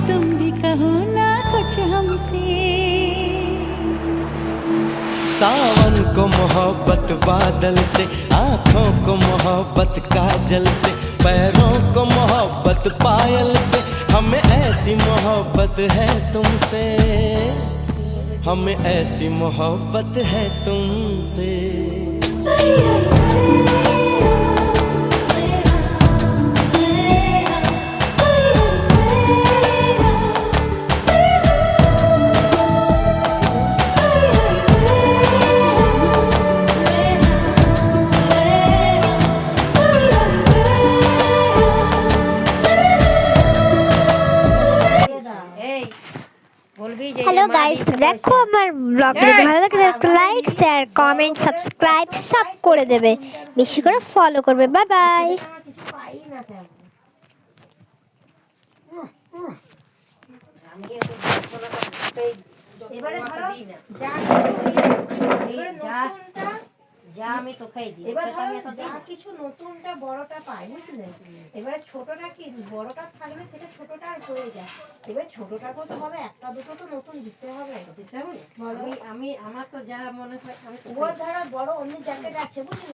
तुम भी कहो ना कुछ हमसे। सावन को मोहब्बत बादल से, आंखों को मोहब्बत काजल से, पैरों को मोहब्बत पायल से, हमें ऐसी मोहब्बत है तुमसे, हमें ऐसी मोहब्बत है तुमसे। হ্যালো গাইস, দেখো আমার ব্লগ যদি ভালো লাগে লাইক শেয়ার কমেন্ট সাবস্ক্রাইব সব করে দেবে, বেশি করে ফলো করবে। Bye bye. এবারে ধরো যা আমি তো খাই দিই, এবার যা কিছু নতুনটা বড়টা পাই, বুঝলে? এবারে ছোটটা কি বড়টা থাকলে সেটা ছোটটা আর হয়ে যায়। এবার ছোটটাকেও তো হবে, একটা দুটো তো নতুন দিতে হবে। আমি আমার তো যা মনে হয়, আমি ও ধরো বড় অন্য জ্যাকেট আছে, বুঝলি?